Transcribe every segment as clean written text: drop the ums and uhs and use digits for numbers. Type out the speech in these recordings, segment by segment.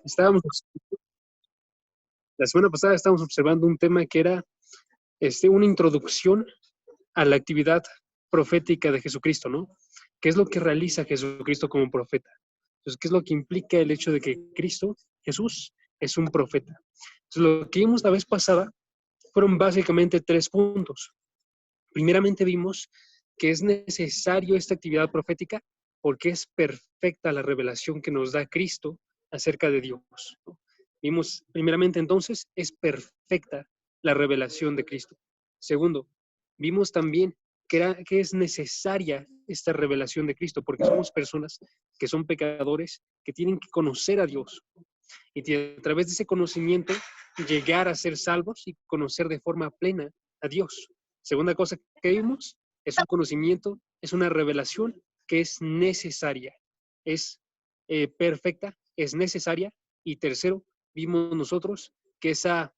Estábamos, la semana pasada estábamos observando un tema que era una introducción a la actividad profética de Jesucristo, ¿no? ¿Qué es lo que realiza Jesucristo como profeta? Entonces, ¿qué es lo que implica el hecho de que Cristo, Jesús, es un profeta? Entonces, lo que vimos la vez pasada fueron básicamente 3 puntos. Primeramente vimos que es necesario esta actividad profética porque es perfecta la revelación que nos da Cristo acerca de Dios, ¿no? Vimos primeramente entonces, es perfecta la revelación de Cristo. Segundo, vimos también que es necesaria esta revelación de Cristo porque somos personas que son pecadores, que tienen que conocer a Dios y a través de ese conocimiento llegar a ser salvos y conocer de forma plena a Dios. Segunda cosa que vimos es un conocimiento, es una revelación que es necesaria, es perfecta, es necesaria. Y tercero, vimos nosotros que esa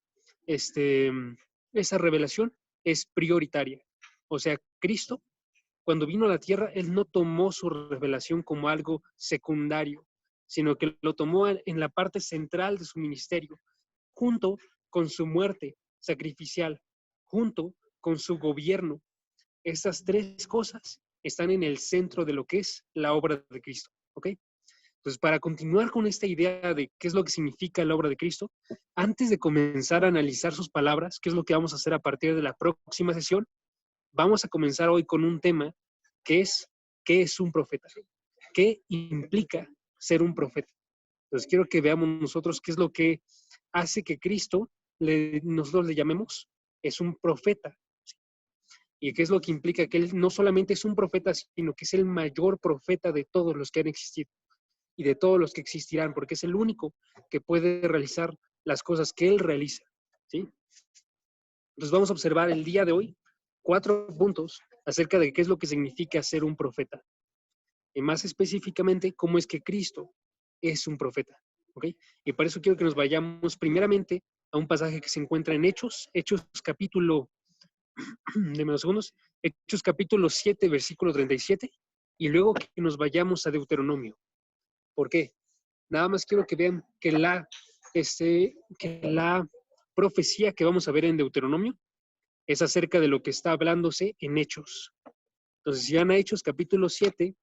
revelación es prioritaria. O sea, Cristo, cuando vino a la tierra, Él no tomó su revelación como algo secundario, sino que lo tomó en la parte central de su ministerio, junto con su muerte sacrificial, junto con su gobierno. Estas 3 cosas están en el centro de lo que es la obra de Cristo. ¿Ok? Entonces, para continuar con esta idea de qué es lo que significa la obra de Cristo, antes de comenzar a analizar sus palabras, qué es lo que vamos a hacer a partir de la próxima sesión, vamos a comenzar hoy con un tema que es, ¿qué es un profeta? ¿Qué implica ser un profeta? Entonces, quiero que veamos nosotros qué es lo que hace que Cristo, nosotros le llamemos, es un profeta. Y qué es lo que implica que Él no solamente es un profeta, sino que es el mayor profeta de todos los que han existido y de todos los que existirán, porque es el único que puede realizar las cosas que Él realiza. ¿Sí? Entonces vamos a observar el día de hoy 4 puntos acerca de qué es lo que significa ser un profeta. Y más específicamente, cómo es que Cristo es un profeta. ¿Ok? Y para eso quiero que nos vayamos primeramente a un pasaje que se encuentra en Hechos capítulo, de menos segundos, Hechos capítulo 7, versículo 37, y luego que nos vayamos a Deuteronomio. ¿Por qué? Nada más quiero que vean que la profecía que vamos a ver en Deuteronomio es acerca de lo que está hablándose en Hechos. Entonces, si van a Hechos capítulo 7,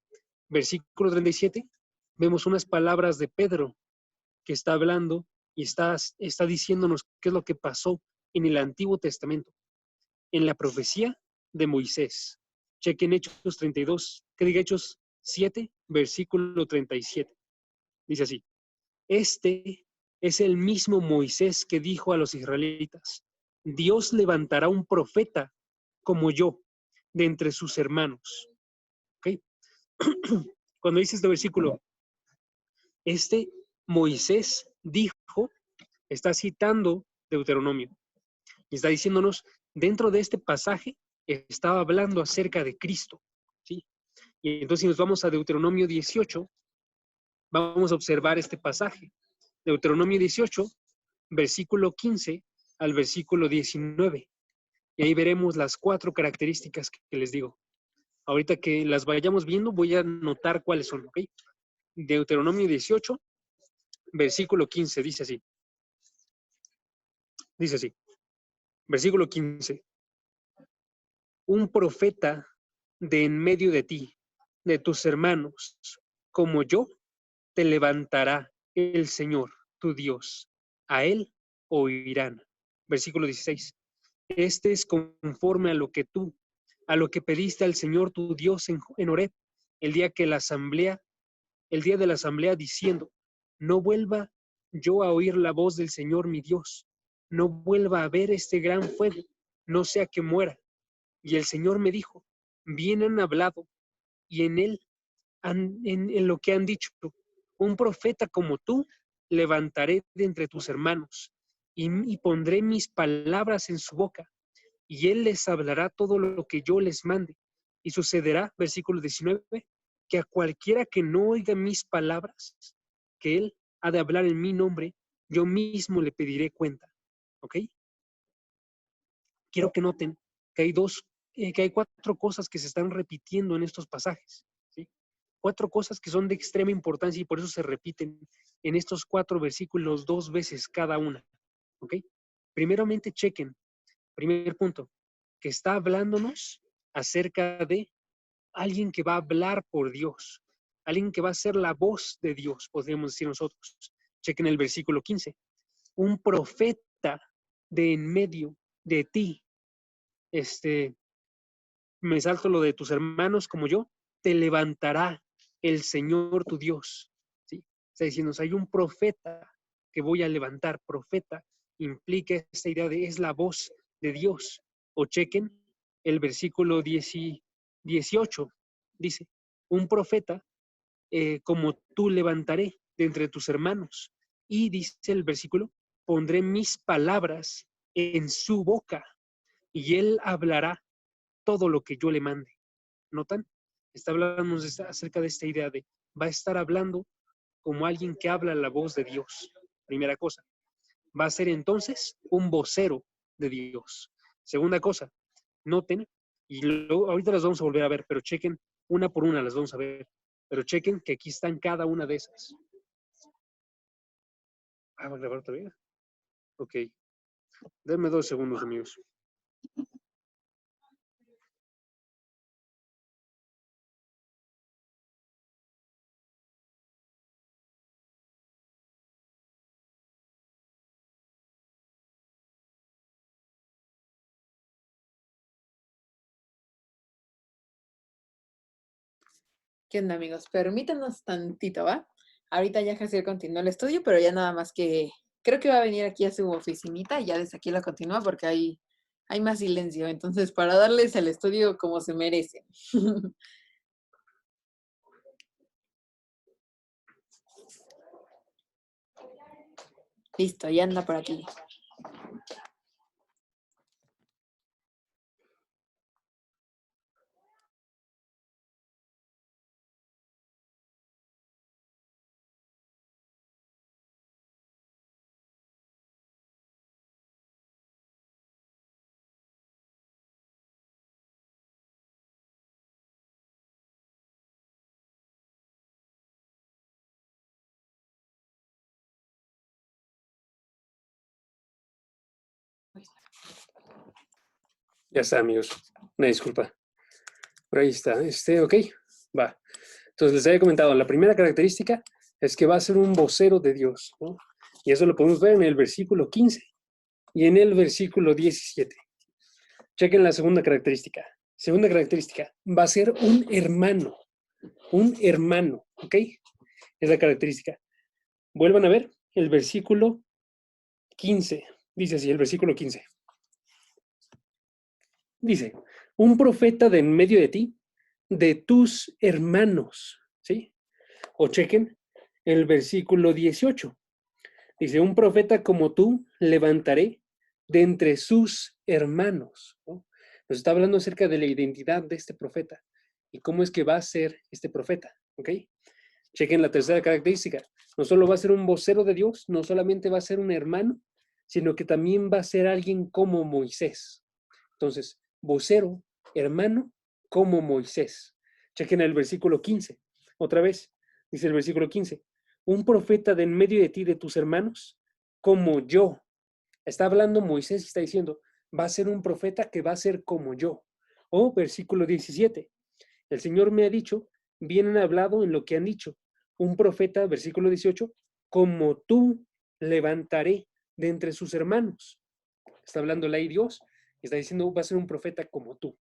versículo 37, vemos unas palabras de Pedro que está hablando y está diciéndonos qué es lo que pasó en el Antiguo Testamento, en la profecía de Moisés. Chequen Hechos 32, que diga Hechos 7, versículo 37. Dice así: Este es el mismo Moisés que dijo a los israelitas: Dios levantará un profeta como yo de entre sus hermanos. ¿Ok? Cuando dice este versículo, este Moisés dijo, está citando Deuteronomio y está diciéndonos, dentro de este pasaje estaba hablando acerca de Cristo. ¿Sí? Y entonces si nos vamos a Deuteronomio 18, vamos a observar este pasaje. Deuteronomio 18, versículo 15 al versículo 19. Y ahí veremos las 4 características que les digo. Ahorita que las vayamos viendo, voy a notar cuáles son, ¿ok? Deuteronomio 18, versículo 15, dice así. Dice así, versículo 15. Un profeta de en medio de ti, de tus hermanos, como yo, te levantará el Señor, tu Dios. A él oirán. Versículo 16. Este es conforme a lo que pediste al Señor tu Dios en Horeb, el día de la asamblea, diciendo: No vuelva yo a oír la voz del Señor mi Dios, no vuelva a ver este gran fuego, no sea que muera. Y el Señor me dijo: Bien han hablado, y en lo que han dicho, un profeta como tú levantaré de entre tus hermanos, y pondré mis palabras en su boca, y él les hablará todo lo que yo les mande. Y sucederá, versículo 19, que a cualquiera que no oiga mis palabras, que él ha de hablar en mi nombre, yo mismo le pediré cuenta. ¿Ok? Quiero que noten que hay 4 cosas que se están repitiendo en estos pasajes. ¿Sí? 4 cosas que son de extrema importancia y por eso se repiten en estos 4 versículos 2 veces cada una. ¿Ok? Primeramente, chequen, primer punto, que está hablándonos acerca de alguien que va a hablar por Dios, alguien que va a ser la voz de Dios, podríamos decir nosotros. Chequen el versículo 15. Un profeta de en medio de ti, me salto lo de tus hermanos como yo, te levantará el Señor tu Dios. ¿Sí? Está diciendo, hay un profeta que voy a levantar. Profeta implica esta idea de es la voz de Dios. O chequen el versículo 18. Dice, un profeta como tú levantaré de entre tus hermanos. Y dice el versículo, pondré mis palabras en su boca y él hablará todo lo que yo le mande. ¿Notan? Está hablando acerca de esta idea de va a estar hablando como alguien que habla la voz de Dios. Primera cosa. Va a ser entonces un vocero de Dios. Segunda cosa, noten, y luego, ahorita las vamos a volver a ver, pero chequen una por una, las vamos a ver. Pero chequen que aquí están cada una de esas. ¿Va a grabar todavía? Ok. Denme 2 segundos, amigos. ¿Qué onda, amigos? Permítanos tantito, ¿va? Ahorita ya Jaciel continúa el estudio, pero ya nada más que creo que va a venir aquí a su oficinita y ya desde aquí la continúa porque hay más silencio. Entonces, para darles el estudio como se merece. Listo, ya anda por aquí. Ya está, amigos. Una disculpa. Por ahí está. Ok, va. Entonces les había comentado, la primera característica es que va a ser un vocero de Dios, ¿no? Y eso lo podemos ver en el versículo 15 y en el versículo 17. Chequen la segunda característica. Segunda característica, va a ser un hermano, ¿ok? Es la característica. Vuelvan a ver el versículo 15. Dice así, el versículo 15. Dice, un profeta de en medio de ti, de tus hermanos, ¿sí? O chequen el versículo 18. Dice, un profeta como tú levantaré de entre sus hermanos, ¿no? Nos está hablando acerca de la identidad de este profeta y cómo es que va a ser este profeta, ¿ok? Chequen la tercera característica. No solo va a ser un vocero de Dios, no solamente va a ser un hermano, sino que también va a ser alguien como Moisés. Entonces, vocero, hermano, como Moisés. Chequen el versículo 15. Otra vez, dice el versículo 15. Un profeta de en medio de ti, de tus hermanos, como yo. Está hablando Moisés y está diciendo, va a ser un profeta que va a ser como yo. O versículo 17. El Señor me ha dicho, bien han hablado en lo que han dicho. Un profeta, versículo 18, como tú levantaré de entre sus hermanos. Está hablando la Dios y está diciendo, va a ser un profeta como tú.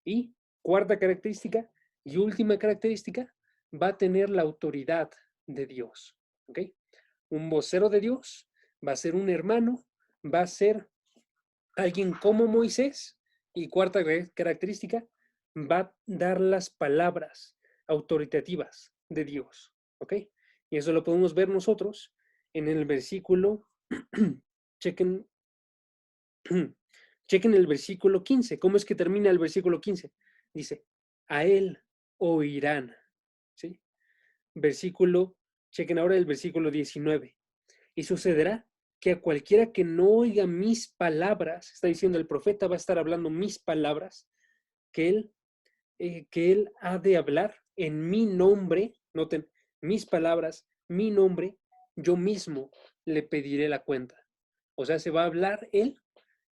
Y cuarta característica y última característica, va a tener la autoridad de Dios. ¿Ok? Un vocero de Dios, va a ser un hermano, va a ser alguien como Moisés. Y cuarta característica, va a dar las palabras autoritativas de Dios. ¿Ok? Y eso lo podemos ver nosotros en el versículo, chequen, chequen el versículo 15. ¿Cómo es que termina el versículo 15? Dice, a él oirán. ¿Sí? Versículo, chequen ahora el versículo 19. Y sucederá que a cualquiera que no oiga mis palabras, está diciendo el profeta, va a estar hablando mis palabras, que él ha de hablar en mi nombre, noten, mis palabras, mi nombre, yo mismo le pediré la cuenta. O sea, se va a hablar él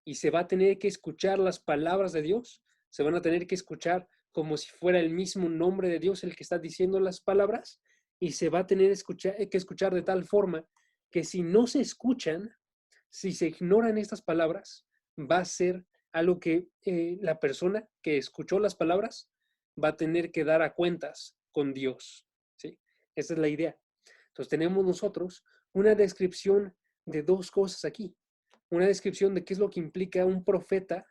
y se va a tener que escuchar las palabras de Dios, se van a tener que escuchar como si fuera el mismo nombre de Dios el que está diciendo las palabras, y se va a tener que escuchar de tal forma que si no se escuchan, si se ignoran estas palabras, va a ser algo que la persona que escuchó las palabras va a tener que dar a cuentas con Dios, ¿sí? Esa es la idea. Entonces tenemos nosotros una descripción de dos cosas aquí. Una descripción de qué es lo que implica un profeta,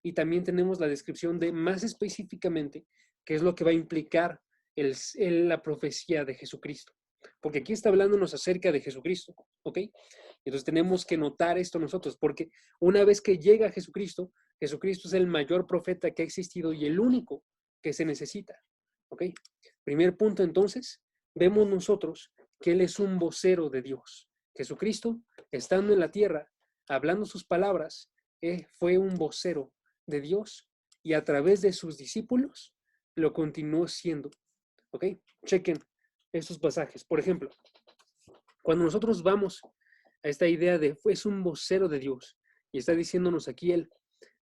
y también tenemos la descripción de más específicamente qué es lo que va a implicar la profecía de Jesucristo. Porque aquí está hablándonos acerca de Jesucristo, ¿ok? Entonces tenemos que notar esto nosotros, porque una vez que llega Jesucristo, Jesucristo es el mayor profeta que ha existido y el único que se necesita, ¿ok? Primer punto entonces, vemos nosotros que Él es un vocero de Dios. Jesucristo, estando en la tierra, hablando sus palabras, fue un vocero de Dios y a través de sus discípulos lo continuó siendo, ¿ok? Chequen estos pasajes. Por ejemplo, cuando nosotros vamos a esta idea de es un vocero de Dios y está diciéndonos aquí él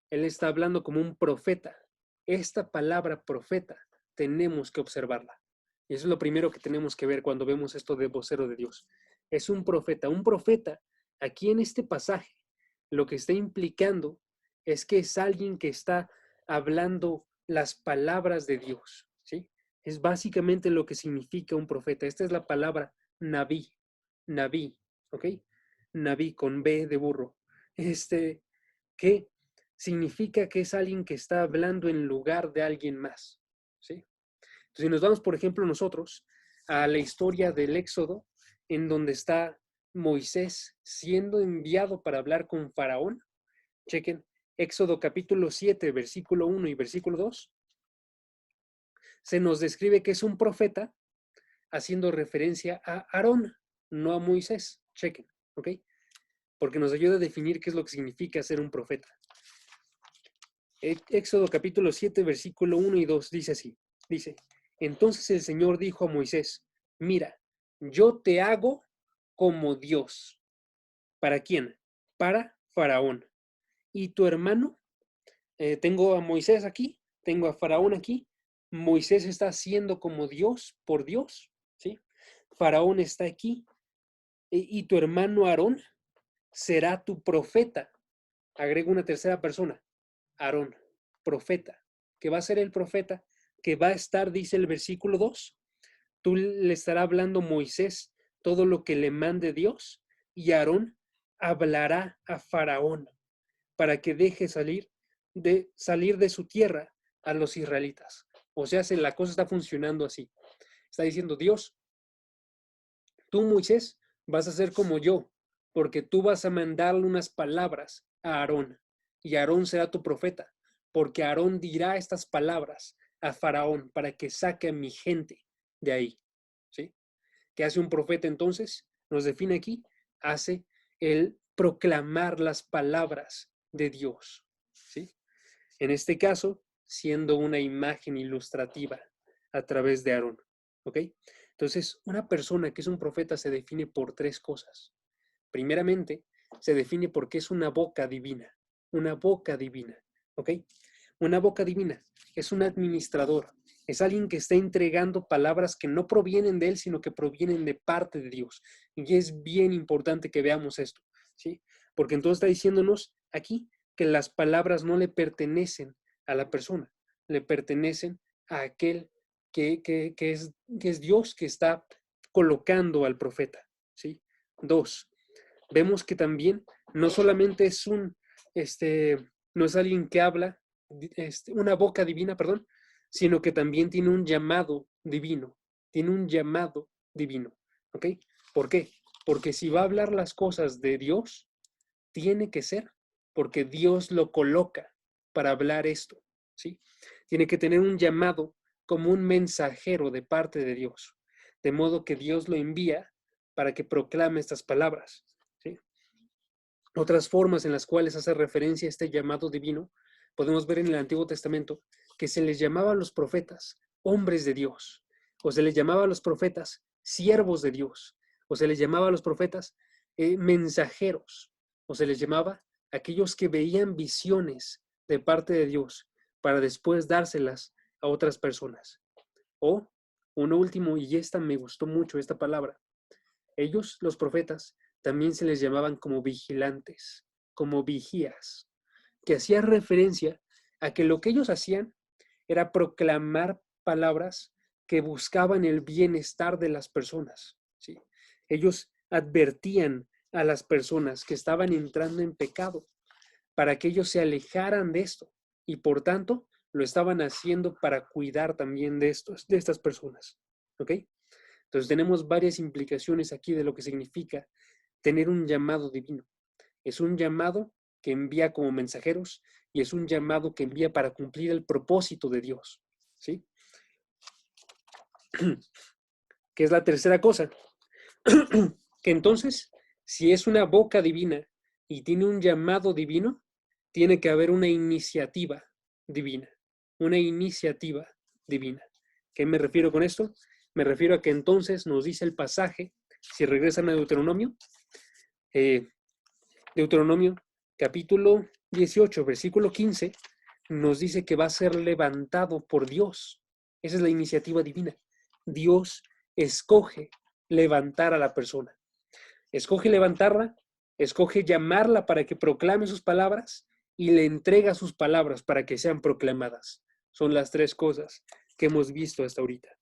está hablando como un profeta. Esta palabra profeta tenemos que observarla. Y eso es lo primero que tenemos que ver cuando vemos esto de vocero de Dios. Es un profeta. Un profeta, aquí en este pasaje, lo que está implicando es que es alguien que está hablando las palabras de Dios, ¿sí? Es básicamente lo que significa un profeta. Esta es la palabra Naví, Naví, ¿ok? Naví con B de burro. Que significa que es alguien que está hablando en lugar de alguien más, ¿sí? Entonces, si nos vamos, por ejemplo, nosotros a la historia del Éxodo, en donde está Moisés siendo enviado para hablar con Faraón, chequen, Éxodo capítulo 7, versículo 1 y versículo 2, se nos describe que es un profeta haciendo referencia a Aarón, no a Moisés, chequen, ¿ok? Porque nos ayuda a definir qué es lo que significa ser un profeta. Éxodo capítulo 7, versículo 1 y 2 dice así, dice, entonces el Señor dijo a Moisés, mira, yo te hago como Dios. ¿Para quién? Para Faraón. Y tu hermano, tengo a Moisés aquí, tengo a Faraón aquí, Moisés está siendo como Dios por Dios, ¿sí? Faraón está aquí, y tu hermano Aarón será tu profeta. Agrego una tercera persona, Aarón, profeta, que va a ser el profeta, que va a estar, dice el versículo 2, tú le estará hablando Moisés todo lo que le mande Dios, y Aarón hablará a Faraón para que deje salir de su tierra a los israelitas. O sea, la cosa está funcionando así. Está diciendo Dios, tú Moisés vas a ser como yo, porque tú vas a mandarle unas palabras a Aarón, y Aarón será tu profeta, porque Aarón dirá estas palabras a Faraón para que saque a mi gente de ahí, ¿sí? ¿Qué hace un profeta entonces? Nos define aquí, hace el proclamar las palabras de Dios, ¿sí? En este caso, siendo una imagen ilustrativa a través de Aarón, ¿ok? Entonces, una persona que es un profeta se define por tres cosas. Primeramente, se define porque es una boca divina, ¿ok? Una boca divina es un administrador, es alguien que está entregando palabras que no provienen de él, sino que provienen de parte de Dios. Y es bien importante que veamos esto, ¿sí? Porque entonces está diciéndonos aquí que las palabras no le pertenecen a la persona, le pertenecen a aquel que es Dios que está colocando al profeta, ¿sí? Dos, vemos que también no solamente es no es alguien que habla, una boca divina, perdón, sino que también tiene un llamado divino, ¿ok? ¿Por qué? Porque si va a hablar las cosas de Dios, tiene que ser porque Dios lo coloca para hablar esto, ¿sí? Tiene que tener un llamado como un mensajero de parte de Dios, de modo que Dios lo envía para que proclame estas palabras, ¿sí? Otras formas en las cuales hace referencia a este llamado divino, podemos ver en el Antiguo Testamento que se les llamaba a los profetas hombres de Dios. o se les llamaba a los profetas siervos de Dios, o se les llamaba a los profetas mensajeros, o se les llamaba aquellos que veían visiones de parte de Dios para después dárselas a otras personas. O, uno último, y esta me gustó mucho, esta palabra, ellos, los profetas, también se les llamaban como vigilantes, como vigías, que hacía referencia a que lo que ellos hacían era proclamar palabras que buscaban el bienestar de las personas, ¿sí? Ellos advertían a las personas que estaban entrando en pecado para que ellos se alejaran de esto y por tanto lo estaban haciendo para cuidar también de estas personas, ¿ok? Entonces tenemos varias implicaciones aquí de lo que significa tener un llamado divino. Es un llamado que envía como mensajeros y es un llamado que envía para cumplir el propósito de Dios, ¿sí? ¿Qué es la tercera cosa? Que entonces, si es una boca divina y tiene un llamado divino, tiene que haber una iniciativa divina. Una iniciativa divina. ¿Qué me refiero con esto? Me refiero a que entonces nos dice el pasaje, si regresan a Deuteronomio, Deuteronomio capítulo 18, versículo 15, nos dice que va a ser levantado por Dios. Esa es la iniciativa divina. Dios escoge levantar a la persona. Escoge levantarla, escoge llamarla para que proclame sus palabras y le entrega sus palabras para que sean proclamadas. Son las tres cosas que hemos visto hasta ahorita.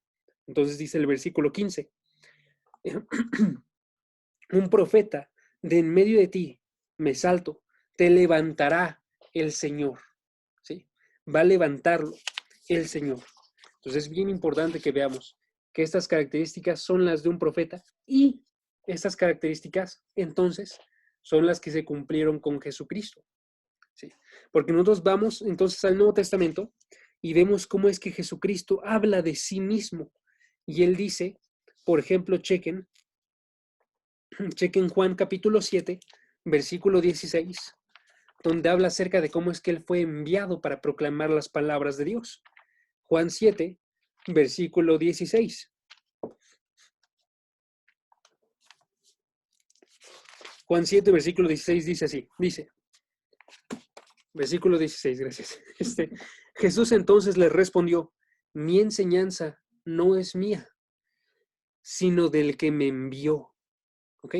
Entonces dice el versículo 15, un profeta de en medio de ti, me salto, te levantará el Señor, ¿sí? Va a levantarlo el Señor. Entonces es bien importante que veamos que estas características son las de un profeta y estas características entonces son las que se cumplieron con Jesucristo, ¿sí? Porque nosotros vamos entonces al Nuevo Testamento y vemos cómo es que Jesucristo habla de sí mismo y él dice, por ejemplo, chequen Juan capítulo 7, versículo 16, donde habla acerca de cómo es que él fue enviado para proclamar las palabras de Dios. Juan 7, versículo 16. Juan 7, versículo 16 dice así, versículo 16, gracias. Jesús entonces le respondió, mi enseñanza no es mía, sino del que me envió. ¿Ok?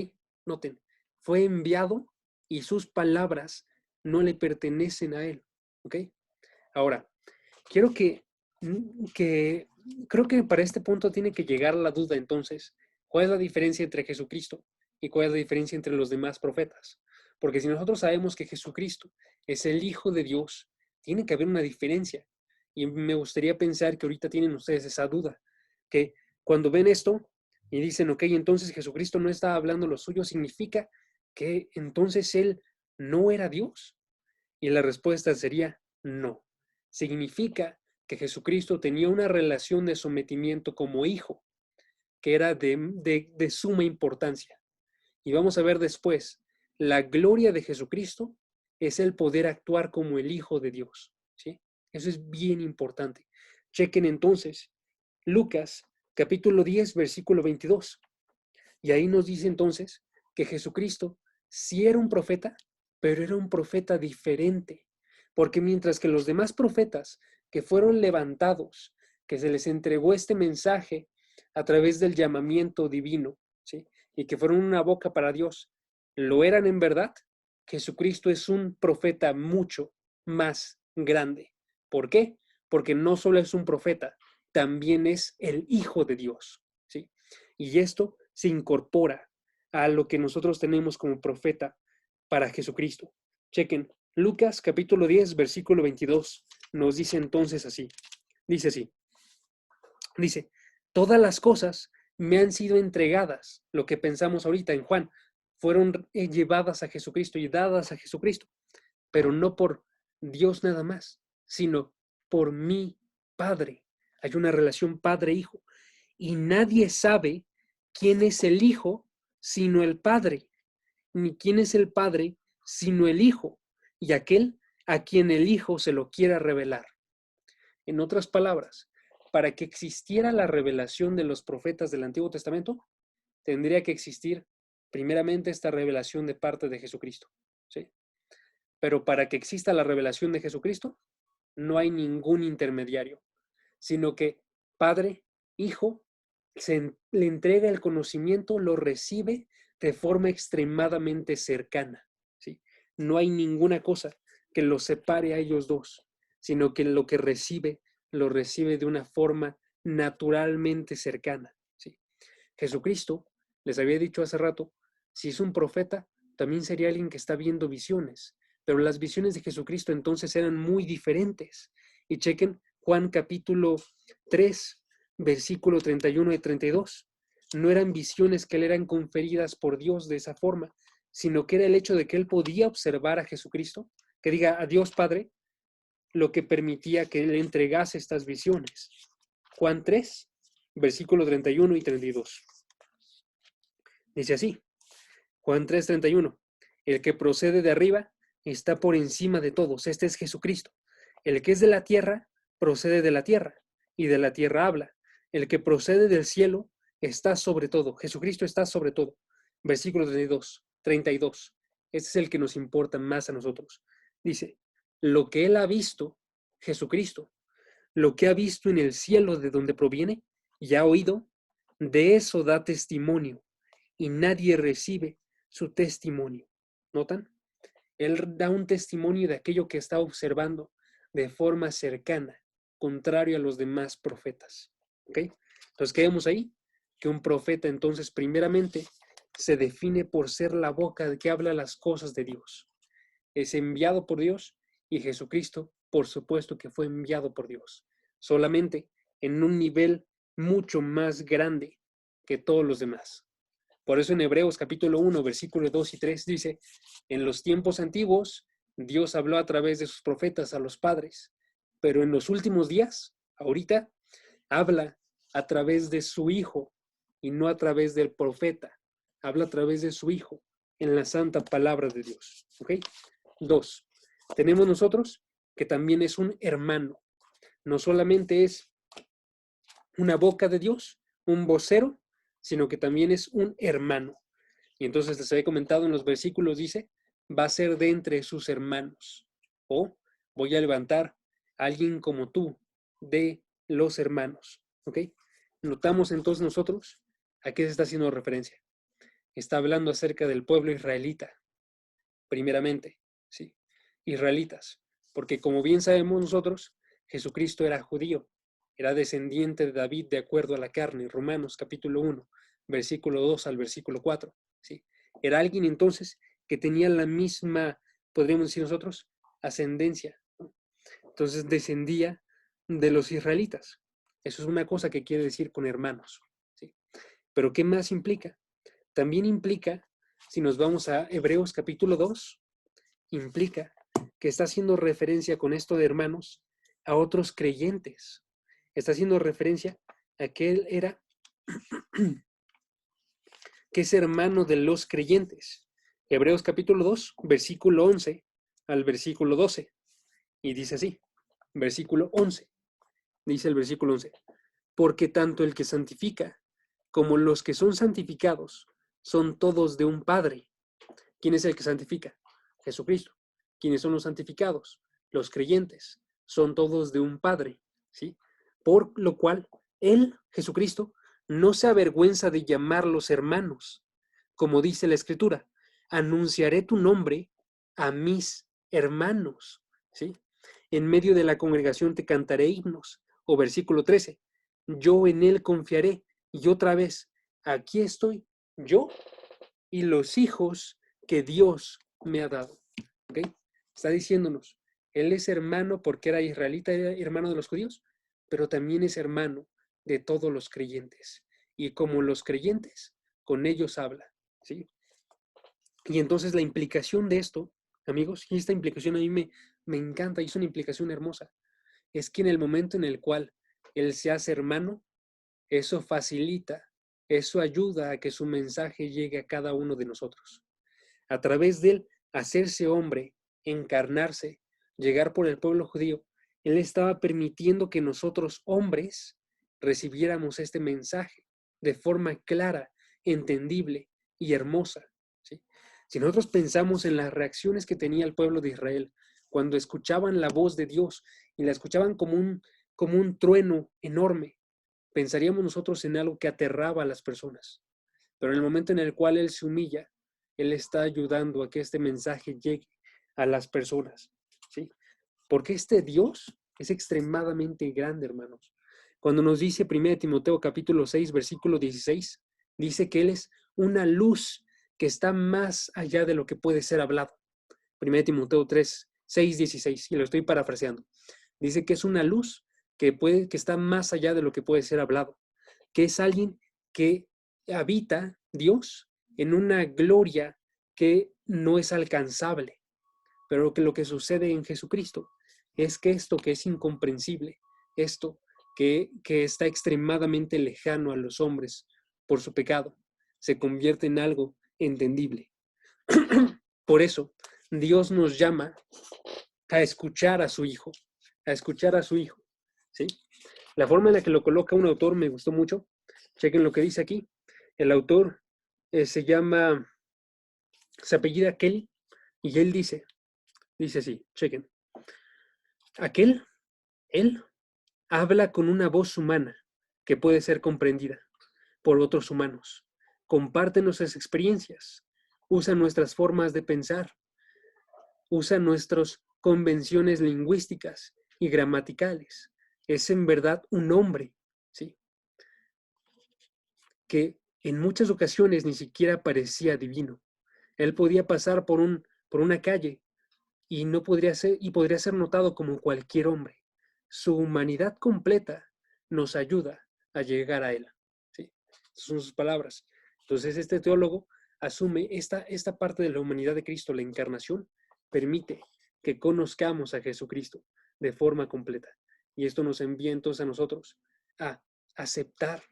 Noten, fue enviado y sus palabras no le pertenecen a él. ¿Ok? Ahora, quiero creo que para este punto tiene que llegar la duda entonces, ¿cuál es la diferencia entre Jesucristo y cuál es la diferencia entre los demás profetas? Porque si nosotros sabemos que Jesucristo es el Hijo de Dios, tiene que haber una diferencia. Y me gustaría pensar que ahorita tienen ustedes esa duda, que cuando ven esto y dicen, ok, entonces Jesucristo no estaba hablando lo suyo, ¿significa que entonces Él no era Dios? Y la respuesta sería no. Significa que Jesucristo tenía una relación de sometimiento como hijo, que era de suma importancia. Y vamos a ver después, la gloria de Jesucristo es el poder actuar como el Hijo de Dios, ¿sí? Eso es bien importante. Chequen entonces Lucas capítulo 10, versículo 22. Y ahí nos dice entonces que Jesucristo sí era un profeta, pero era un profeta diferente. Porque mientras que los demás profetas que fueron levantados, que se les entregó este mensaje a través del llamamiento divino, ¿sí? Y que fueron una boca para Dios, lo eran en verdad, Jesucristo es un profeta mucho más grande. ¿Por qué? Porque no solo es un profeta, también es el Hijo de Dios, ¿sí? Y esto se incorpora a lo que nosotros tenemos como profeta para Jesucristo. Chequen, Lucas capítulo 10, versículo 22, nos dice entonces así, dice, todas las cosas me han sido entregadas, lo que pensamos ahorita en Juan, fueron llevadas a Jesucristo y dadas a Jesucristo, pero no por Dios nada más, sino por mi Padre. Hay una relación padre-hijo y nadie sabe quién es el Hijo sino el Padre, ni quién es el Padre sino el Hijo y aquel a quien el Hijo se lo quiera revelar. En otras palabras, para que existiera la revelación de los profetas del Antiguo Testamento, tendría que existir primeramente esta revelación de parte de Jesucristo, ¿sí? Pero para que exista la revelación de Jesucristo, no hay ningún intermediario, sino que Padre, Hijo, le entrega el conocimiento, lo recibe de forma extremadamente cercana, ¿sí? No hay ninguna cosa que los separe a ellos dos, sino que lo que recibe, lo recibe de una forma naturalmente cercana, ¿sí? Jesucristo, les había dicho hace rato, si es un profeta, también sería alguien que está viendo visiones, pero las visiones de Jesucristo entonces eran muy diferentes. Y chequen Juan capítulo 3, versículo 31 y 32. No eran visiones que le eran conferidas por Dios de esa forma, sino que era el hecho de que él podía observar a Jesucristo, que diga a Dios Padre, lo que permitía que él entregase estas visiones. Juan 3, versículo 31 y 32. Dice así, Juan 3, 31. El que procede de arriba está por encima de todos. Este es Jesucristo. El que es de la tierra, procede de la tierra, y de la tierra habla. El que procede del cielo está sobre todo. Jesucristo está sobre todo. Versículo 32. Este es el que nos importa más a nosotros. Dice, lo que él ha visto, Jesucristo, lo que ha visto en el cielo de donde proviene y ha oído, de eso da testimonio, y nadie recibe su testimonio. ¿Notan? Él da un testimonio de aquello que está observando de forma cercana, contrario a los demás profetas. ¿Ok? Entonces, ¿qué vemos ahí? Que un profeta, entonces, primeramente, se define por ser la boca que habla las cosas de Dios. Es enviado por Dios y Jesucristo, por supuesto que fue enviado por Dios. Solamente en un nivel mucho más grande que todos los demás. Por eso en Hebreos capítulo 1, versículos 2 y 3 dice, en los tiempos antiguos Dios habló a través de sus profetas a los padres, pero en los últimos días, ahorita, habla a través de su Hijo y no a través del profeta. Habla a través de su Hijo en la santa palabra de Dios. ¿Ok? 2. Tenemos nosotros que también es un hermano. No solamente es una boca de Dios, un vocero, sino que también es un hermano. Y entonces les había comentado en los versículos, dice, va a ser de entre sus hermanos. O voy a levantar a alguien como tú de los hermanos. ¿Ok? Notamos entonces nosotros a qué se está haciendo referencia. Está hablando acerca del pueblo israelita, primeramente, ¿sí? Israelitas. Porque como bien sabemos nosotros, Jesucristo era judío, era descendiente de David de acuerdo a la carne, Romanos capítulo 1, versículo 2 al versículo 4, ¿sí? Era alguien entonces que tenía la misma, podríamos decir nosotros, ascendencia, ¿no? Entonces descendía de los israelitas. Eso es una cosa que quiere decir con hermanos, ¿sí? Pero ¿qué más implica? También implica, si nos vamos a Hebreos capítulo 2, implica que está haciendo referencia con esto de hermanos a otros creyentes. Está haciendo referencia a que él era, que es hermano de los creyentes. Hebreos capítulo 2, versículo 11 al versículo 12. Y dice así, versículo 11. Dice el versículo 11. Porque tanto el que santifica como los que son santificados son todos de un Padre. ¿Quién es el que santifica? Jesucristo. ¿Quiénes son los santificados? Los creyentes. Son todos de un Padre, ¿sí? Por lo cual, Él, Jesucristo, no se avergüenza de llamarlos hermanos. Como dice la Escritura, anunciaré tu nombre a mis hermanos, ¿sí? En medio de la congregación te cantaré himnos. O versículo 13, yo en Él confiaré. Y otra vez, aquí estoy yo y los hijos que Dios me ha dado. ¿Ok? Está diciéndonos, él es hermano porque era israelita, era hermano de los judíos, pero también es hermano de todos los creyentes. Y como los creyentes, con ellos habla, ¿sí? Y entonces la implicación de esto, amigos, y esta implicación a mí me encanta y es una implicación hermosa, es que en el momento en el cual él se hace hermano, eso facilita, eso ayuda a que su mensaje llegue a cada uno de nosotros. A través de él, hacerse hombre, encarnarse, llegar por el pueblo judío, él estaba permitiendo que nosotros, hombres, recibiéramos este mensaje de forma clara, entendible y hermosa, ¿sí? Si nosotros pensamos en las reacciones que tenía el pueblo de Israel cuando escuchaban la voz de Dios y la escuchaban como un trueno enorme, pensaríamos nosotros en algo que aterraba a las personas. Pero en el momento en el cual Él se humilla, Él está ayudando a que este mensaje llegue a las personas, ¿sí? Porque este Dios es extremadamente grande, hermanos. Cuando nos dice 1 Timoteo capítulo 6, versículo 16, dice que Él es una luz que está más allá de lo que puede ser hablado. 1 Timoteo 3, 6, 16, y lo estoy parafraseando. Dice que es una luz que está más allá de lo que puede ser hablado, que es alguien que habita Dios en una gloria que no es alcanzable, pero que lo que sucede en Jesucristo es que esto que es incomprensible, esto que está extremadamente lejano a los hombres por su pecado, se convierte en algo entendible. Por eso, Dios nos llama a escuchar a su Hijo, a escuchar a su Hijo, ¿sí? La forma en la que lo coloca un autor me gustó mucho. Chequen lo que dice aquí. El autor se apellida Kelly, y él dice así, chequen. Él habla con una voz humana que puede ser comprendida por otros humanos. Comparte nuestras experiencias, usa nuestras formas de pensar, usa nuestras convenciones lingüísticas y gramaticales. Es en verdad un hombre, ¿sí? Que en muchas ocasiones ni siquiera parecía divino. Él podía pasar por una calle y podría ser notado como cualquier hombre. Su humanidad completa nos ayuda a llegar a él, ¿sí? Son sus palabras. Entonces este teólogo asume esta parte de la humanidad de Cristo, la encarnación, permite que conozcamos a Jesucristo de forma completa. Y esto nos envía entonces a nosotros a aceptar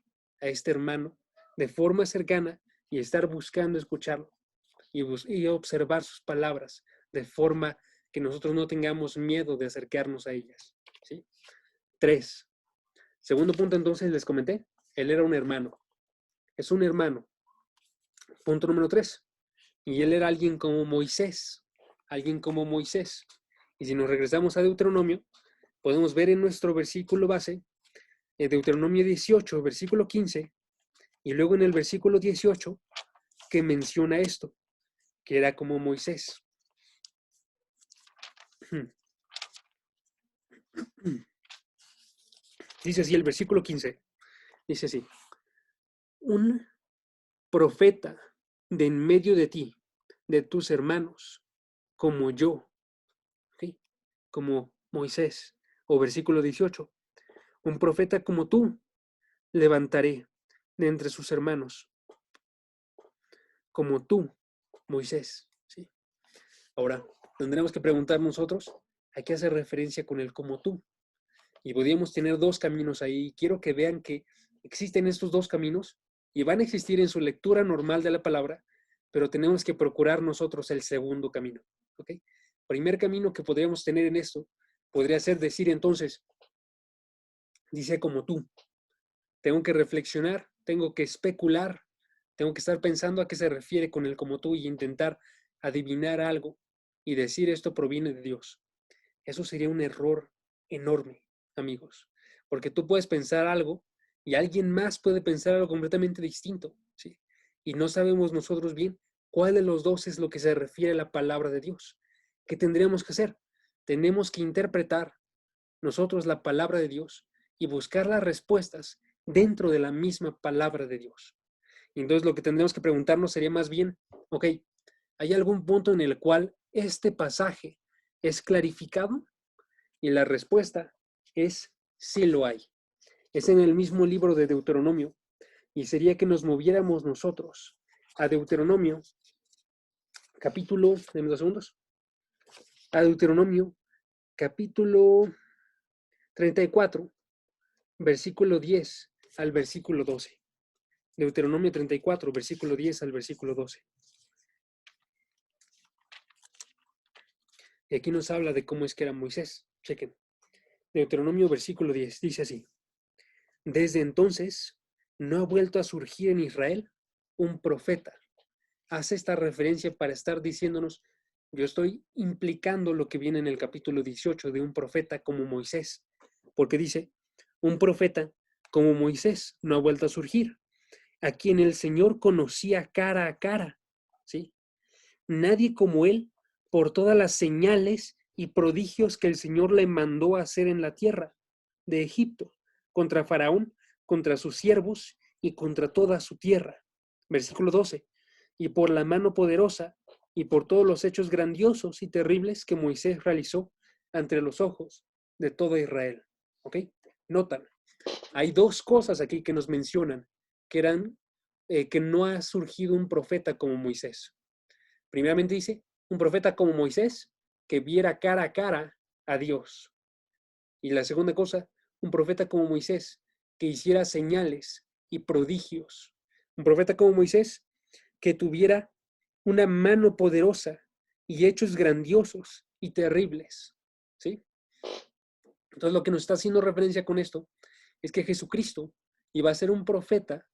a este hermano de forma cercana y estar buscando escucharlo y observar sus palabras de forma que nosotros no tengamos miedo de acercarnos a ellas, ¿sí? 3. Segundo punto, entonces, les comenté, él era un hermano. Es un hermano. Punto número 3. Y él era alguien como Moisés. Alguien como Moisés. Y si nos regresamos a Deuteronomio, podemos ver en nuestro versículo base, en Deuteronomio 18, versículo 15, y luego en el versículo 18, que menciona esto, que era como Moisés. Dice así el versículo 15, dice así: un profeta de en medio de ti, de tus hermanos, como yo, ¿sí? Como Moisés. O versículo 18, un profeta como tú levantaré de entre sus hermanos, como tú, Moisés, ¿sí? Ahora, tendremos que preguntar nosotros, ¿a qué hace referencia con el como tú? Y podríamos tener dos caminos ahí. Quiero que vean que existen estos dos caminos y van a existir en su lectura normal de la palabra, pero tenemos que procurar nosotros el segundo camino, ¿ok? Primer camino que podríamos tener en esto podría ser decir entonces, dice como tú. Tengo que reflexionar, tengo que especular, tengo que estar pensando a qué se refiere con el como tú y intentar adivinar algo y decir esto proviene de Dios. Eso sería un error enorme, amigos, porque tú puedes pensar algo y alguien más puede pensar algo completamente distinto, ¿sí? Y no sabemos nosotros bien cuál de los dos es lo que se refiere a la palabra de Dios. ¿Qué tendríamos que hacer? Tenemos que interpretar nosotros la palabra de Dios y buscar las respuestas dentro de la misma palabra de Dios. Y entonces lo que tendríamos que preguntarnos sería más bien, ok, ¿hay algún punto en el cual este pasaje es clarificado? Y la respuesta es sí lo hay. Es en el mismo libro de Deuteronomio y sería que nos moviéramos nosotros a Deuteronomio, capítulo, denme 2 segundos, a Deuteronomio, capítulo 34, versículo 10 al versículo 12. Deuteronomio 34, versículo 10 al versículo 12. Y aquí nos habla de cómo es que era Moisés. Chequen. Deuteronomio versículo 10 dice así: Desde entonces, no ha vuelto a surgir en Israel un profeta. Hace esta referencia para estar diciéndonos, yo estoy implicando lo que viene en el capítulo 18 de un profeta como Moisés, porque dice, un profeta como Moisés no ha vuelto a surgir, a quien el Señor conocía cara a cara, ¿sí? Nadie como él, por todas las señales y prodigios que el Señor le mandó a hacer en la tierra de Egipto, contra Faraón, contra sus siervos y contra toda su tierra. Versículo 12. Y por la mano poderosa y por todos los hechos grandiosos y terribles que Moisés realizó ante los ojos de todo Israel. ¿Ok? Notan, hay dos cosas aquí que nos mencionan que no ha surgido un profeta como Moisés. Primeramente dice, un profeta como Moisés que viera cara a cara a Dios. Y la segunda cosa, un profeta como Moisés que hiciera señales y prodigios. Un profeta como Moisés que tuviera una mano poderosa y hechos grandiosos y terribles. ¿Sí? Entonces lo que nos está haciendo referencia con esto es que Jesucristo iba a ser un profeta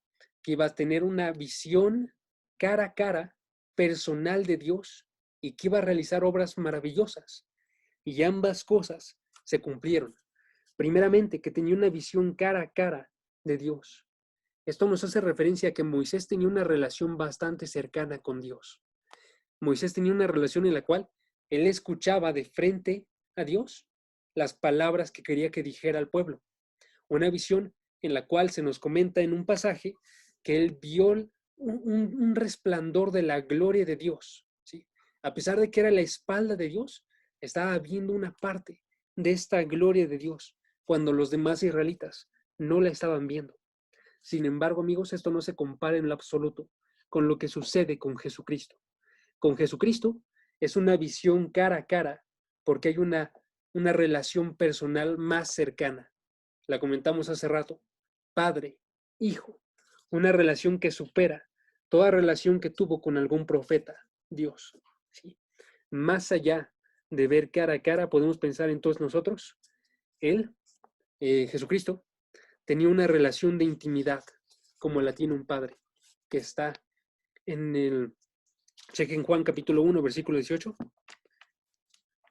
que iba a tener una visión cara a cara personal de Dios y que iba a realizar obras maravillosas. Y ambas cosas se cumplieron. Primeramente, que tenía una visión cara a cara de Dios. Esto nos hace referencia a que Moisés tenía una relación bastante cercana con Dios. Moisés tenía una relación en la cual él escuchaba de frente a Dios las palabras que quería que dijera al pueblo. Una visión en la cual se nos comenta en un pasaje que él vio un resplandor de la gloria de Dios. ¿Sí? A pesar de que era la espalda de Dios, estaba viendo una parte de esta gloria de Dios cuando los demás israelitas no la estaban viendo. Sin embargo, amigos, esto no se compara en lo absoluto con lo que sucede con Jesucristo. Con Jesucristo es una visión cara a cara porque hay una relación personal más cercana. La comentamos hace rato. Padre, hijo. Una relación que supera toda relación que tuvo con algún profeta, Dios. ¿Sí? Más allá de ver cara a cara, podemos pensar en todos nosotros. Él, Jesucristo, tenía una relación de intimidad como la tiene un padre, que está chequen Juan capítulo 1, versículo 18.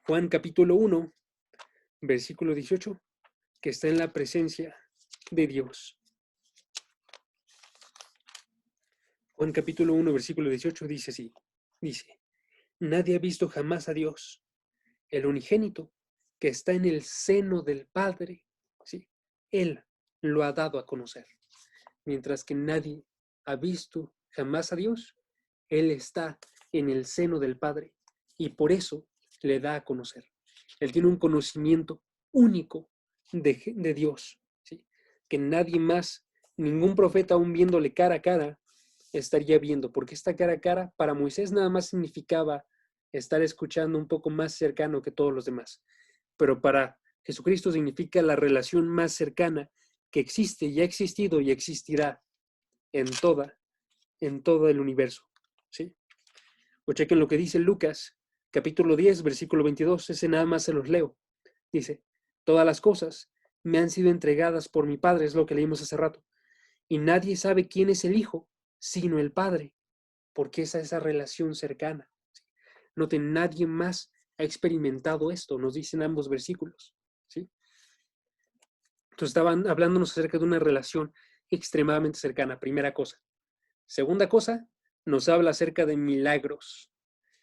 Juan capítulo 1, versículo 18, que está en la presencia de Dios. Juan capítulo 1, versículo 18 dice así, dice, nadie ha visto jamás a Dios, el unigénito que está en el seno del Padre, ¿sí? Él lo ha dado a conocer. Mientras que nadie ha visto jamás a Dios, Él está en el seno del Padre y por eso le da a conocer. Él tiene un conocimiento único de Dios, ¿sí? Que nadie más, ningún profeta aún viéndole cara a cara, estaría viendo, porque esta cara a cara para Moisés nada más significaba estar escuchando un poco más cercano que todos los demás, pero para Jesucristo significa la relación más cercana que existe y ha existido y existirá en todo el universo, ¿sí? O chequen lo que dice Lucas, capítulo 10, versículo 22, ese nada más se los leo. Dice, todas las cosas me han sido entregadas por mi Padre, es lo que leímos hace rato, y nadie sabe quién es el Hijo, sino el Padre, porque es esa relación cercana. ¿Sí? Noten, nadie más ha experimentado esto, nos dicen ambos versículos, ¿sí? Entonces estaban hablándonos acerca de una relación extremadamente cercana, primera cosa. Segunda cosa, nos habla acerca de milagros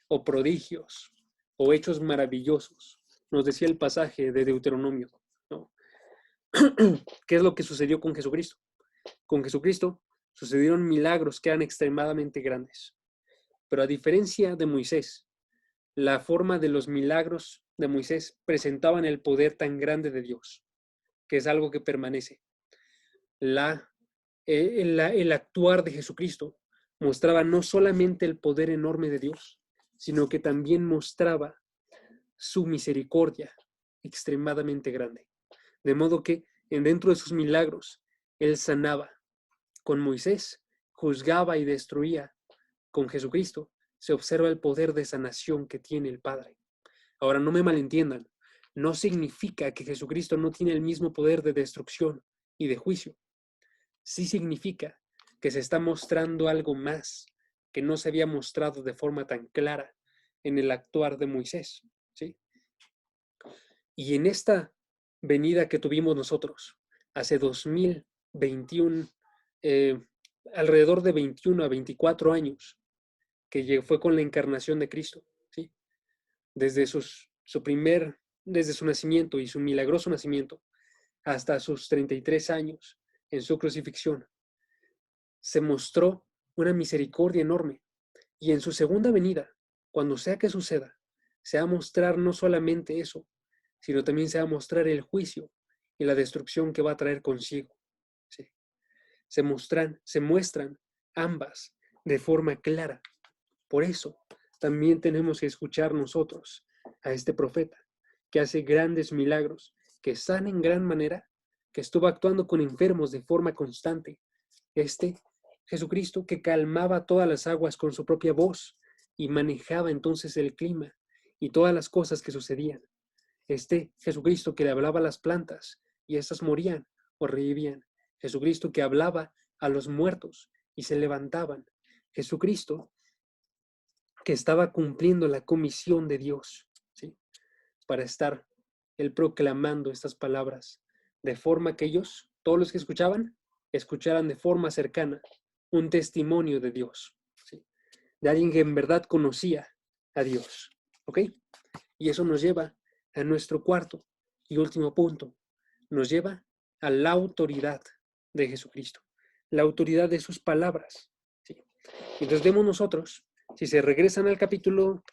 o prodigios o hechos maravillosos. Nos decía el pasaje de Deuteronomio, ¿no? ¿Qué es lo que sucedió con Jesucristo? Con Jesucristo sucedieron milagros que eran extremadamente grandes. Pero a diferencia de Moisés, la forma de los milagros de Moisés presentaban el poder tan grande de Dios, que es algo que permanece. El actuar de Jesucristo mostraba no solamente el poder enorme de Dios, sino que también mostraba su misericordia extremadamente grande. De modo que dentro de sus milagros, Él sanaba. Con Moisés juzgaba y destruía. Con Jesucristo se observa el poder de sanación que tiene el Padre. Ahora, no me malentiendan. No significa que Jesucristo no tiene el mismo poder de destrucción y de juicio. sí significa que se está mostrando algo más que no se había mostrado de forma tan clara en el actuar de Moisés, ¿sí? Y en esta venida que tuvimos nosotros hace 2021, eh, alrededor de 21 a 24 años, que fue con la encarnación de Cristo, ¿sí? Desde desde su nacimiento y su milagroso nacimiento hasta sus 33 años en su crucifixión, se mostró una misericordia enorme. Y en su segunda venida, cuando sea que suceda, se va a mostrar no solamente eso, sino también se va a mostrar el juicio y la destrucción que va a traer consigo. ¿Sí? Se muestran ambas de forma clara. Por eso también tenemos que escuchar nosotros a este profeta que hace grandes milagros, que sana en gran manera, que estuvo actuando con enfermos de forma constante. Este Jesucristo que calmaba todas las aguas con su propia voz y manejaba entonces el clima y todas las cosas que sucedían. Este Jesucristo que le hablaba a las plantas y éstas morían o revivían. Jesucristo que hablaba a los muertos y se levantaban. Jesucristo que estaba cumpliendo la comisión de Dios, ¿sí? Para estar él proclamando estas palabras de forma que ellos, todos los que escuchaban, escucharan de forma cercana un testimonio de Dios, ¿sí? De alguien que en verdad conocía a Dios, ¿ok? Y eso nos lleva a nuestro cuarto y último punto. Nos lleva a la autoridad de Jesucristo, la autoridad de sus palabras, ¿sí? Entonces vemos nosotros, si se regresan al capítulo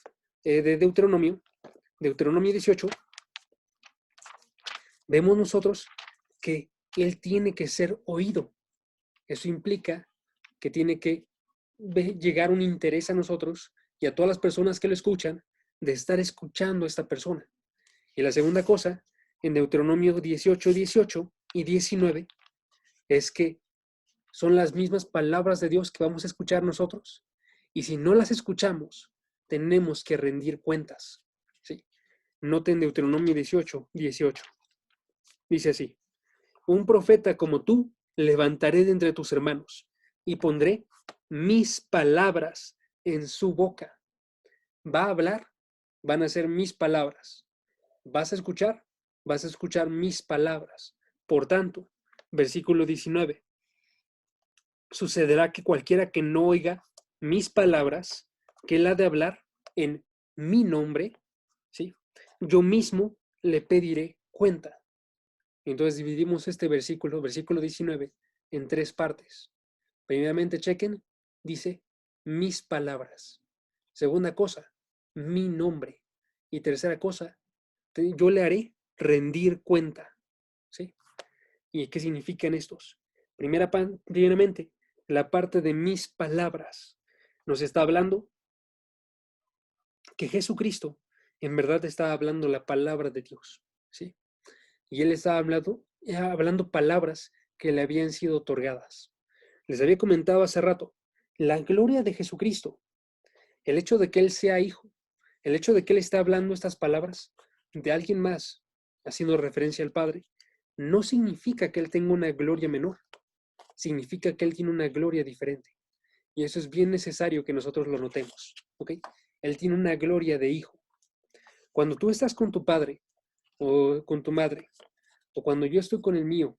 de Deuteronomio 18, vemos nosotros que Él tiene que ser oído. Eso implica que tiene que llegar un interés a nosotros y a todas las personas que lo escuchan de estar escuchando a esta persona. Y la segunda cosa, en Deuteronomio 18 y 19, es que son las mismas palabras de Dios que vamos a escuchar nosotros. Y si no las escuchamos, tenemos que rendir cuentas. ¿Sí? Noten Deuteronomio 18. Dice así: un profeta como tú levantaré de entre tus hermanos y pondré mis palabras en su boca. Va a hablar, van a ser mis palabras. Vas a escuchar mis palabras. Por tanto, versículo 19, sucederá que cualquiera que no oiga mis palabras, que él ha de hablar en mi nombre, ¿sí? Yo mismo le pediré cuenta. Entonces dividimos este versículo 19, en tres partes. Primeramente, chequen, dice mis palabras. Segunda cosa, mi nombre. Y tercera cosa, yo le haré rendir cuenta. ¿Sí? ¿Y qué significan estos? Primeramente, la parte de mis palabras. Nos está hablando que Jesucristo en verdad está hablando la palabra de Dios. ¿Sí? Y él estaba hablando palabras que le habían sido otorgadas. Les había comentado hace rato, la gloria de Jesucristo, el hecho de que Él sea hijo, el hecho de que Él está hablando estas palabras de alguien más, haciendo referencia al Padre, no significa que Él tenga una gloria menor, significa que Él tiene una gloria diferente. Y eso es bien necesario que nosotros lo notemos, ¿ok? Él tiene una gloria de hijo. Cuando tú estás con tu padre o con tu madre, o cuando yo estoy con el mío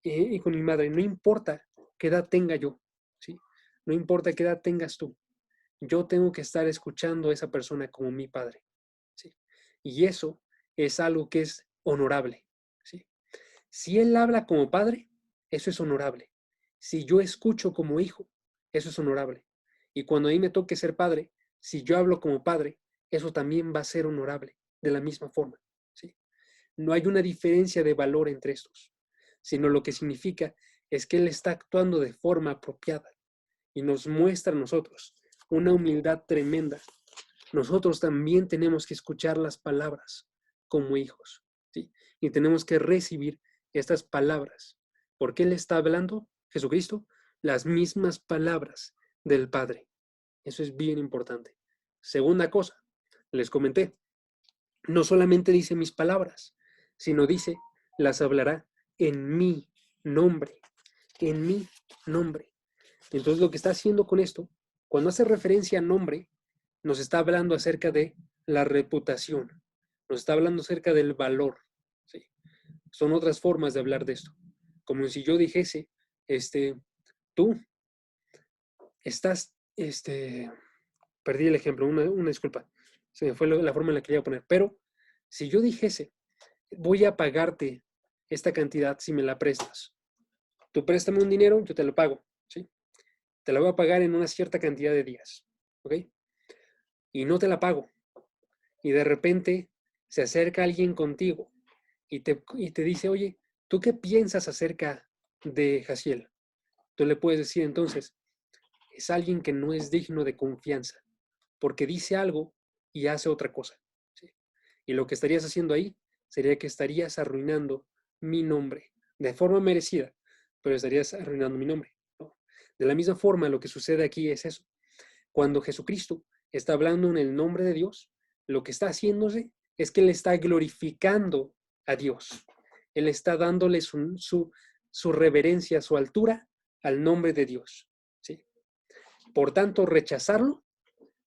y con mi madre, no importa qué edad tenga yo, ¿sí? No importa qué edad tengas tú, yo tengo que estar escuchando a esa persona como mi padre, ¿sí? Y eso es algo que es honorable, ¿sí? Si él habla como padre, eso es honorable. Si yo escucho como hijo, eso es honorable. Y cuando a mí me toque ser padre, si yo hablo como padre, eso también va a ser honorable, de la misma forma, ¿sí? No hay una diferencia de valor entre estos, sino lo que significa es que Él está actuando de forma apropiada y nos muestra a nosotros una humildad tremenda. Nosotros también tenemos que escuchar las palabras como hijos, ¿sí? Y tenemos que recibir estas palabras, porque Él está hablando, Jesucristo, las mismas palabras del Padre. Eso es bien importante. Segunda cosa, les comenté, no solamente dice mis palabras, sino dice, las hablará en mi nombre. en mi nombre. Entonces lo que está haciendo con esto, cuando hace referencia a nombre, nos está hablando acerca de la reputación, nos está hablando acerca del valor. ¿Sí? Son otras formas de hablar de esto. Como si yo dijese, tú estás, perdí el ejemplo, una disculpa, se me fue la forma en la que iba a poner, pero si yo dijese, voy a pagarte esta cantidad si me la prestas, tú préstame un dinero, yo te lo pago, ¿sí? Te la voy a pagar en una cierta cantidad de días, ¿ok? Y no te la pago, y de repente se acerca alguien contigo y te dice, oye, ¿tú qué piensas acerca de Jaciel? Tú le puedes decir entonces, es alguien que no es digno de confianza, porque dice algo y hace otra cosa. ¿Sí? Y lo que estarías haciendo ahí sería que estarías arruinando mi nombre, de forma merecida, pero estarías arruinando mi nombre. ¿No? De la misma forma, lo que sucede aquí es eso. Cuando Jesucristo está hablando en el nombre de Dios, lo que está haciéndose es que Él está glorificando a Dios. Él está dándole su reverencia, su altura al nombre de Dios. ¿Sí? Por tanto, rechazarlo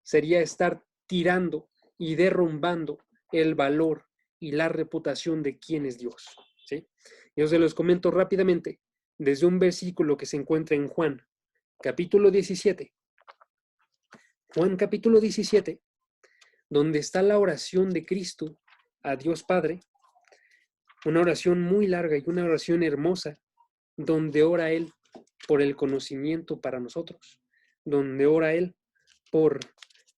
sería estar tirando y derrumbando el valor y la reputación de quién es Dios. ¿Sí? Yo se los comento rápidamente desde un versículo que se encuentra en Juan, capítulo 17. Juan capítulo 17, donde está la oración de Cristo a Dios Padre, una oración muy larga y una oración hermosa, donde ora Él por el conocimiento para nosotros, donde ora Él por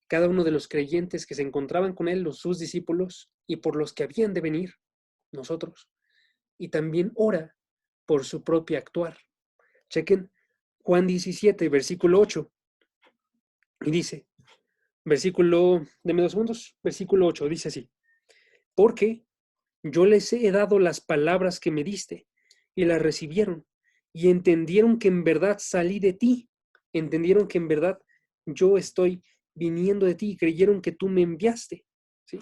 cada uno de los creyentes que se encontraban con Él, sus discípulos, y por los que habían de venir, nosotros. Y también ora por su propio actuar. Chequen Juan 17, versículo 8, y dice, deme 2 segundos, versículo 8, dice así, porque yo les he dado las palabras que me diste, y las recibieron, y entendieron que en verdad salí de ti, entendieron que en verdad yo estoy viniendo de ti, y creyeron que tú me enviaste. ¿Sí?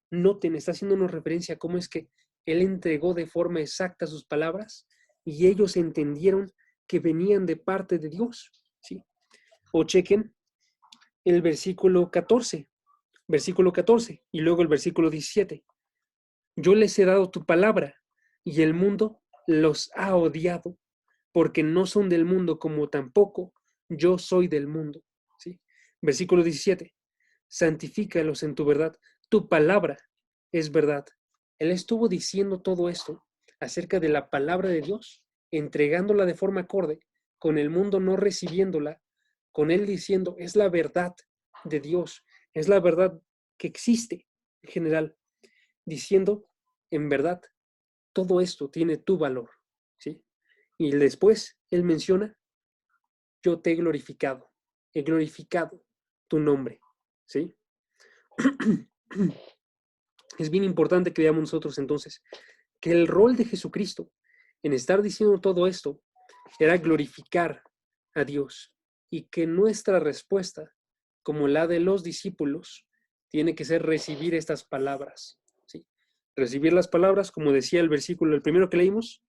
Noten, está haciéndonos referencia a cómo es que Él entregó de forma exacta sus palabras, y ellos entendieron que venían de parte de Dios. ¿Sí? O chequen el versículo 14, y luego el versículo 17. Yo les he dado tu palabra, y el mundo los ha odiado, porque no son del mundo como tampoco yo soy del mundo. ¿Sí? Versículo 17. Santifícalos en tu verdad. Tu palabra es verdad. Él estuvo diciendo todo esto acerca de la palabra de Dios, entregándola de forma acorde, con el mundo no recibiéndola, con él diciendo, es la verdad de Dios, es la verdad que existe en general, diciendo, en verdad, todo esto tiene tu valor. ¿Sí? Y después él menciona, yo te he glorificado tu nombre. ¿Sí? Es bien importante que veamos nosotros entonces que el rol de Jesucristo en estar diciendo todo esto era glorificar a Dios y que nuestra respuesta, como la de los discípulos, tiene que ser recibir estas palabras. ¿Sí? Recibir las palabras, como decía el versículo, el primero que leímos,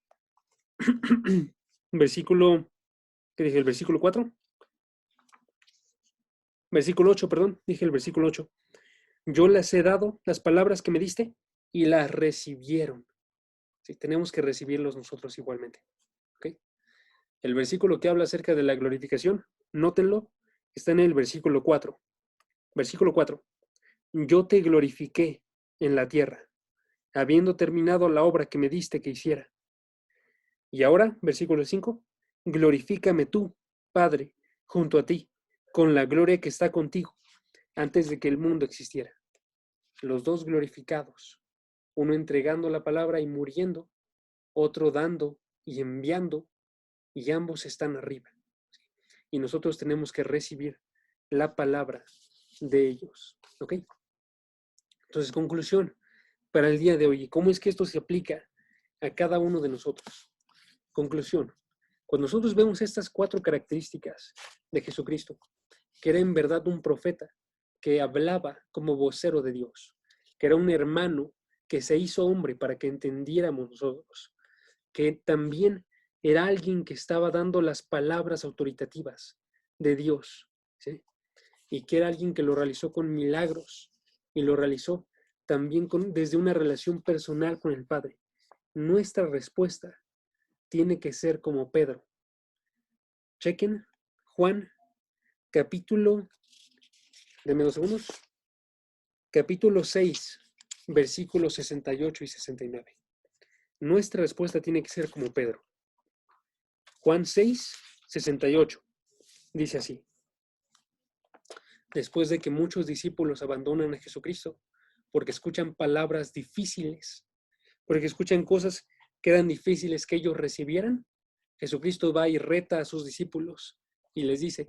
versículo, ¿qué dije? ¿El versículo 4? Versículo 8, perdón, dije el versículo 8. Yo les he dado las palabras que me diste y las recibieron. ¿Sí? Tenemos que recibirlos nosotros igualmente. ¿Okay? El versículo que habla acerca de la glorificación, nótenlo, está en el versículo 4. Versículo 4. Yo te glorifiqué en la tierra, habiendo terminado la obra que me diste que hiciera. Y ahora, versículo 5. Glorifícame tú, Padre, junto a ti, con la gloria que está contigo, antes de que el mundo existiera. Los dos glorificados, uno entregando la palabra y muriendo, otro dando y enviando, y ambos están arriba. Y nosotros tenemos que recibir la palabra de ellos. ¿Ok? Entonces, conclusión para el día de hoy. ¿Cómo es que esto se aplica a cada uno de nosotros? Conclusión. Cuando nosotros vemos estas 4 características de Jesucristo, que era en verdad un profeta, que hablaba como vocero de Dios, que era un hermano que se hizo hombre para que entendiéramos nosotros, que también era alguien que estaba dando las palabras autoritativas de Dios, ¿sí? Y que era alguien que lo realizó con milagros y lo realizó también desde una relación personal con el Padre. Nuestra respuesta tiene que ser como Pedro. Chequen Juan, capítulo, denme 2 segundos, capítulo 6, versículos 68 y 69. Nuestra respuesta tiene que ser como Pedro. Juan 6, 68. Dice así: después de que muchos discípulos abandonan a Jesucristo porque escuchan palabras difíciles, porque escuchan cosas que eran difíciles que ellos recibieran, Jesucristo va y reta a sus discípulos y les dice: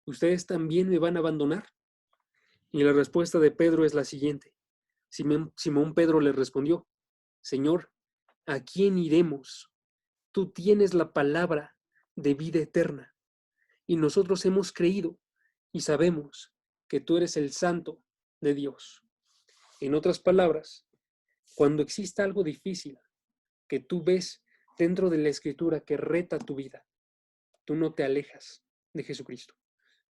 ¿ustedes también me van a abandonar? Y la respuesta de Pedro es la siguiente. Simón Pedro le respondió: Señor, ¿a quién iremos? Tú tienes la palabra de vida eterna, y nosotros hemos creído y sabemos que tú eres el Santo de Dios. En otras palabras, cuando exista algo difícil que tú ves dentro de la Escritura que reta tu vida, tú no te alejas de Jesucristo.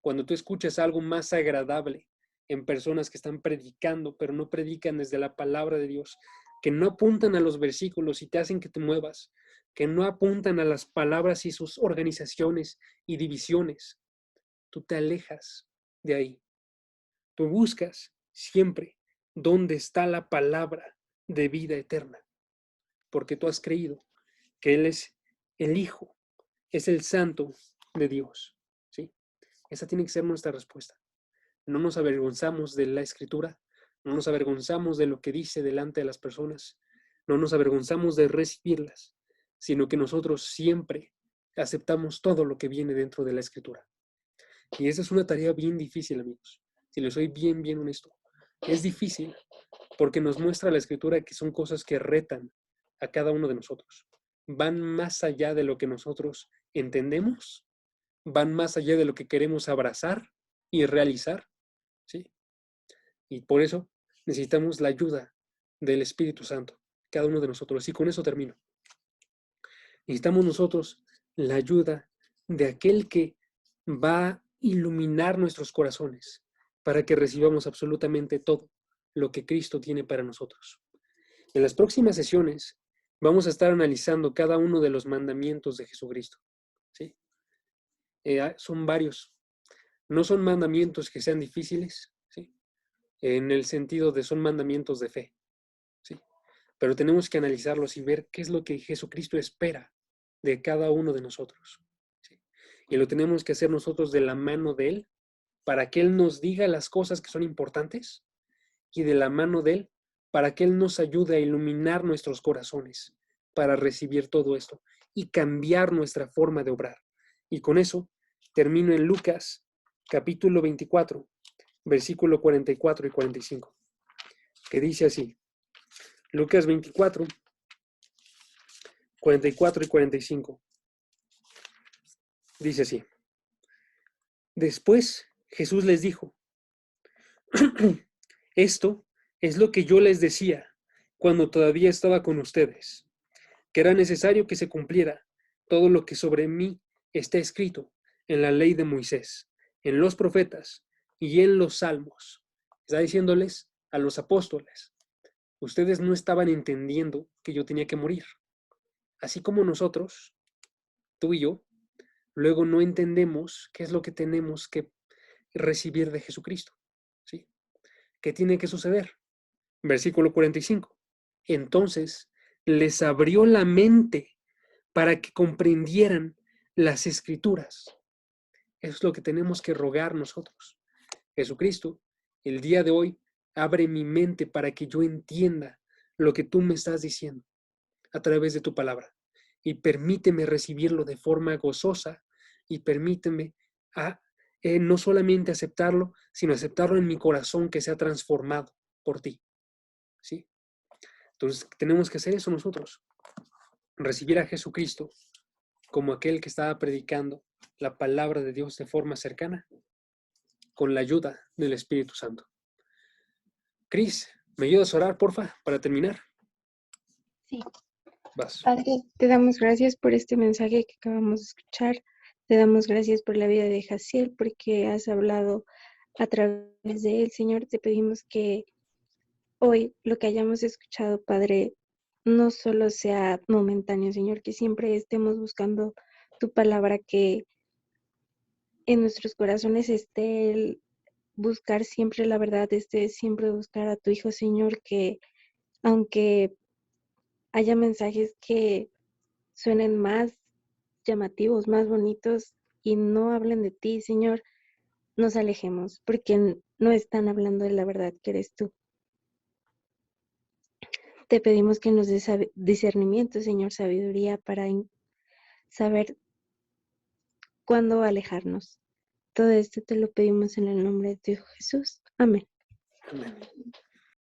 Cuando tú escuchas algo más agradable en personas que están predicando, pero no predican desde la palabra de Dios, que no apuntan a los versículos y te hacen que te muevas, que no apuntan a las palabras y sus organizaciones y divisiones, tú te alejas de ahí. Tú buscas siempre dónde está la palabra de vida eterna, porque tú has creído que Él es el Hijo, es el Santo de Dios, ¿sí? Esa tiene que ser nuestra respuesta. No nos avergonzamos de la Escritura, no nos avergonzamos de lo que dice delante de las personas, no nos avergonzamos de recibirlas, sino que nosotros siempre aceptamos todo lo que viene dentro de la Escritura. Y esa es una tarea bien difícil, amigos. Si les soy bien honesto, es difícil porque nos muestra la Escritura que son cosas que retan a cada uno de nosotros. Van más allá de lo que nosotros entendemos, van más allá de lo que queremos abrazar y realizar, ¿sí? Y por eso necesitamos la ayuda del Espíritu Santo, cada uno de nosotros. Y con eso termino. Necesitamos nosotros la ayuda de aquel que va a iluminar nuestros corazones para que recibamos absolutamente todo lo que Cristo tiene para nosotros. En las próximas sesiones vamos a estar analizando cada uno de los mandamientos de Jesucristo, ¿sí? Son varios. No son mandamientos que sean difíciles, ¿sí? En el sentido de son mandamientos de fe, ¿sí? Pero tenemos que analizarlos y ver qué es lo que Jesucristo espera de cada uno de nosotros, ¿sí? Y lo tenemos que hacer nosotros de la mano de Él para que Él nos diga las cosas que son importantes y de la mano de Él para que Él nos ayude a iluminar nuestros corazones para recibir todo esto y cambiar nuestra forma de obrar. Y con eso termino en Lucas capítulo 24, versículo 44 y 45, que dice así. Lucas 24, 44 y 45. Dice así. Después Jesús les dijo: esto es lo que yo les decía cuando todavía estaba con ustedes, que era necesario que se cumpliera todo lo que sobre mí está escrito en la ley de Moisés, en los profetas y en los salmos. Está diciéndoles a los apóstoles: ustedes no estaban entendiendo que yo tenía que morir. Así como nosotros, tú y yo, luego no entendemos qué es lo que tenemos que recibir de Jesucristo, ¿sí? ¿Qué tiene que suceder? Versículo 45. Entonces les abrió la mente para que comprendieran las Escrituras. Eso es lo que tenemos que rogar nosotros. Jesucristo, el día de hoy, abre mi mente para que yo entienda lo que tú me estás diciendo a través de tu palabra. Y permíteme recibirlo de forma gozosa y permíteme no solamente aceptarlo, sino aceptarlo en mi corazón que sea transformado por ti, ¿sí? Entonces tenemos que hacer eso nosotros, recibir a Jesucristo como aquel que estaba predicando la palabra de Dios de forma cercana, con la ayuda del Espíritu Santo. Cris, ¿me ayudas a orar, porfa, para terminar? Sí. Vas. Padre, te damos gracias por este mensaje que acabamos de escuchar. Te damos gracias por la vida de Jaciel, porque has hablado a través de él. Señor, te pedimos que hoy lo que hayamos escuchado, Padre, no solo sea momentáneo, Señor, que siempre estemos buscando tu palabra, que en nuestros corazones esté el buscar siempre la verdad, esté siempre buscar a tu Hijo, Señor, que aunque haya mensajes que suenen más llamativos, más bonitos y no hablen de ti, Señor, nos alejemos, porque no están hablando de la verdad que eres tú. Te pedimos que nos des discernimiento, Señor, sabiduría para saber cuándo alejarnos. Todo esto te lo pedimos en el nombre de tu Hijo Jesús. Amén. Amén.